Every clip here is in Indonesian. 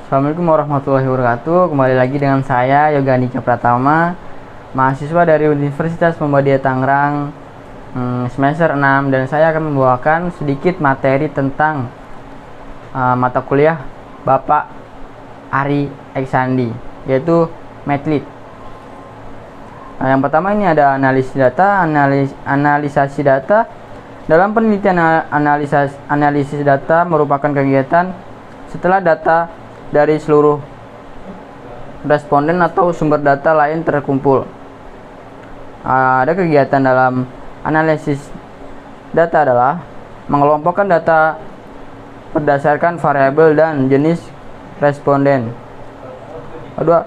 Assalamualaikum warahmatullahi wabarakatuh. Kembali lagi dengan saya Yoga Andika Pratama, mahasiswa dari Universitas Muhammadiyah Tangerang, semester 6, dan saya akan membawakan sedikit materi tentang mata kuliah Bapak Ari Eksandi, yaitu MATLIT. Yang pertama ini ada analisis data, analisasi data. Dalam penelitian, analisis data merupakan kegiatan setelah data dari seluruh responden atau sumber data lain terkumpul. Ada kegiatan dalam analisis data adalah mengelompokkan data berdasarkan variabel dan jenis responden. Kedua,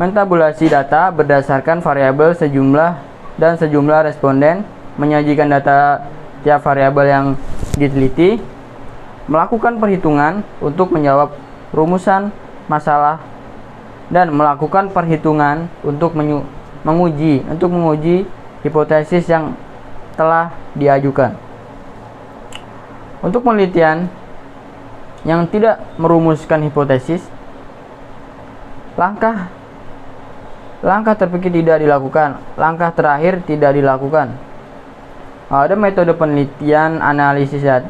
mentabulasi data berdasarkan variabel sejumlah responden, menyajikan data tiap variabel yang diteliti, melakukan perhitungan untuk menjawab rumusan masalah, dan melakukan perhitungan untuk menguji hipotesis yang telah diajukan. Untuk penelitian yang tidak merumuskan hipotesis, langkah terpikir tidak dilakukan, langkah terakhir tidak dilakukan. Ada metode penelitian analisa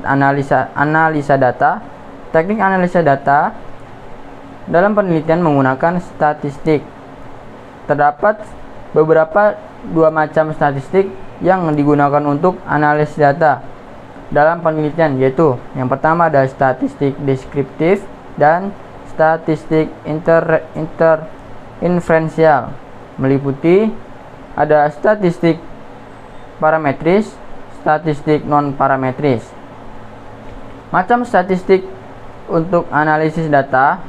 data. Teknik analisa data dalam penelitian menggunakan statistik. Terdapat dua macam statistik yang digunakan untuk analisis data dalam penelitian, yaitu yang pertama ada statistik deskriptif dan statistik inferensial. Meliputi ada statistik parametris, statistik non-parametris. Macam statistik untuk analisis data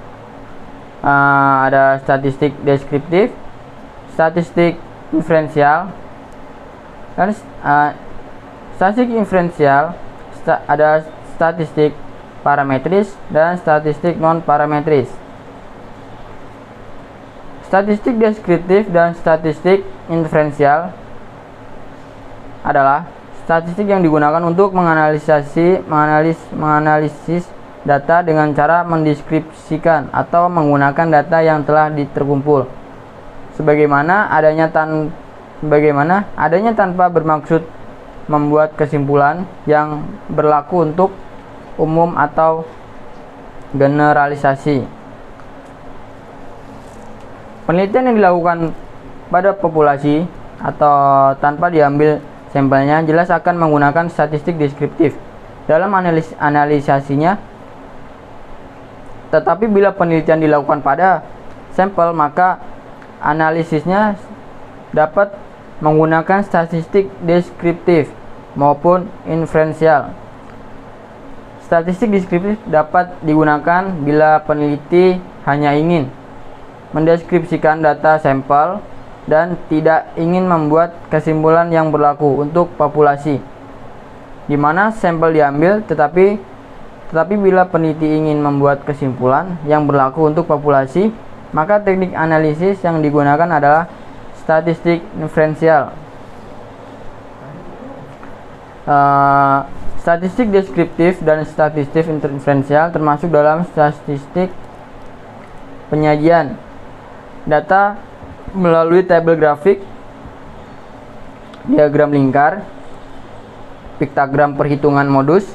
ada statistik deskriptif, statistik inferensial, dan statistik inferensial ada statistik parametris dan statistik non-parametris. Statistik deskriptif dan statistik inferensial adalah statistik yang digunakan untuk menganalisis data dengan cara mendeskripsikan atau menggunakan data yang telah terkumpul, sebagaimana adanya tanpa bermaksud membuat kesimpulan yang berlaku untuk umum atau generalisasi. Penelitian yang dilakukan pada populasi atau tanpa diambil sampelnya jelas akan menggunakan statistik deskriptif dalam analisasinya. Tetapi bila penelitian dilakukan pada sampel, maka analisisnya dapat menggunakan statistik deskriptif maupun inferensial. Statistik deskriptif dapat digunakan bila peneliti hanya ingin mendeskripsikan data sampel dan tidak ingin membuat kesimpulan yang berlaku untuk populasi di mana sampel diambil, tetapi bila peneliti ingin membuat kesimpulan yang berlaku untuk populasi, maka teknik analisis yang digunakan adalah statistik inferensial. Statistik deskriptif dan statistik inferensial termasuk dalam statistik penyajian data melalui tabel grafik, diagram lingkar, piktogram perhitungan modus,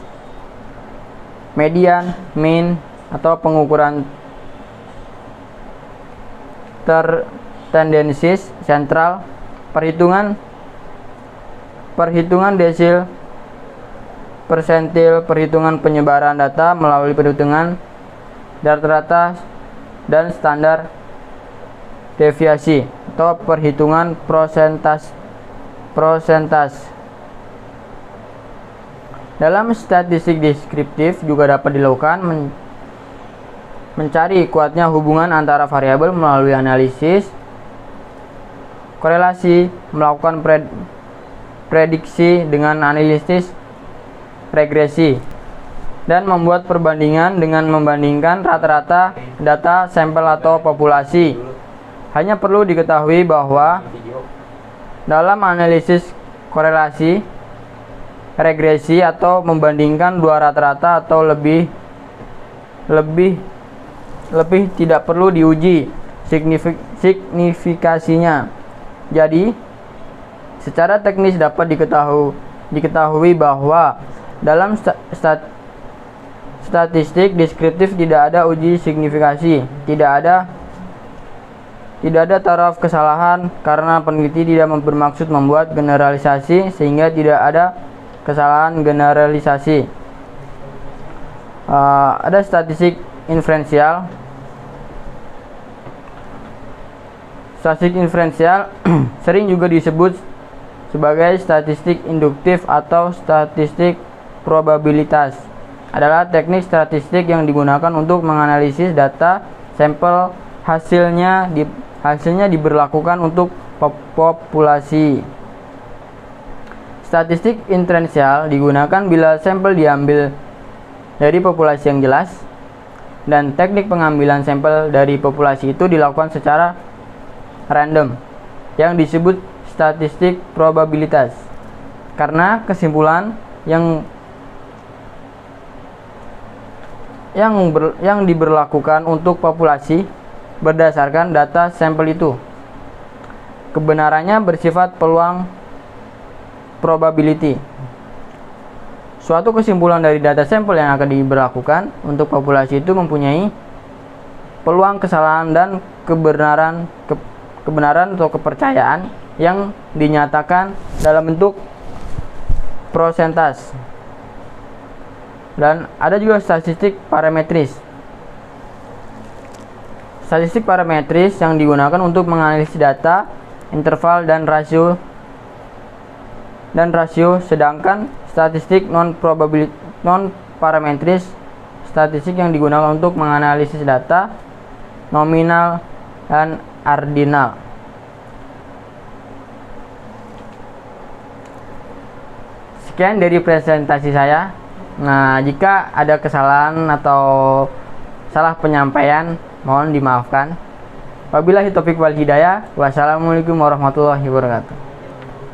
median, mean, atau pengukuran tendensis sentral, perhitungan desil, persentil, perhitungan penyebaran data melalui perhitungan rata-rata dan standar deviasi, atau perhitungan prosentas. Dalam statistik deskriptif juga dapat dilakukan mencari kuatnya hubungan antara variabel melalui analisis korelasi, melakukan prediksi dengan analisis regresi, dan membuat perbandingan dengan membandingkan rata-rata data sampel atau populasi. Hanya perlu diketahui bahwa dalam analisis korelasi, regresi atau membandingkan dua rata-rata atau lebih lebih tidak perlu diuji signifikasinya. Jadi, secara teknis dapat diketahui bahwa dalam statistik deskriptif tidak ada uji signifikasi, tidak ada taraf kesalahan karena peneliti tidak bermaksud membuat generalisasi sehingga tidak ada kesalahan generalisasi. Ada statistik inferensial. Statistik inferensial sering juga disebut sebagai statistik induktif atau statistik probabilitas. Adalah teknik statistik yang digunakan untuk menganalisis data sampel hasilnya diberlakukan untuk populasi. Statistik inferensial digunakan bila sampel diambil dari populasi yang jelas dan teknik pengambilan sampel dari populasi itu dilakukan secara random yang disebut statistik probabilitas. Karena kesimpulan yang diberlakukan untuk populasi berdasarkan data sampel itu. Kebenarannya bersifat peluang probability. Suatu kesimpulan dari data sampel yang akan diberlakukan untuk populasi itu mempunyai peluang kesalahan dan kebenaran atau kepercayaan yang dinyatakan dalam bentuk persentase. Dan ada juga statistik parametris. Statistik parametris yang digunakan untuk menganalisis data, interval dan rasio, sedangkan statistik non parametris, statistik yang digunakan untuk menganalisis data nominal dan ordinal. Sekian dari presentasi saya. Nah, jika ada kesalahan atau salah penyampaian, mohon dimaafkan. Wabillahi taufiq wal hidayah. Wassalamualaikum warahmatullahi wabarakatuh.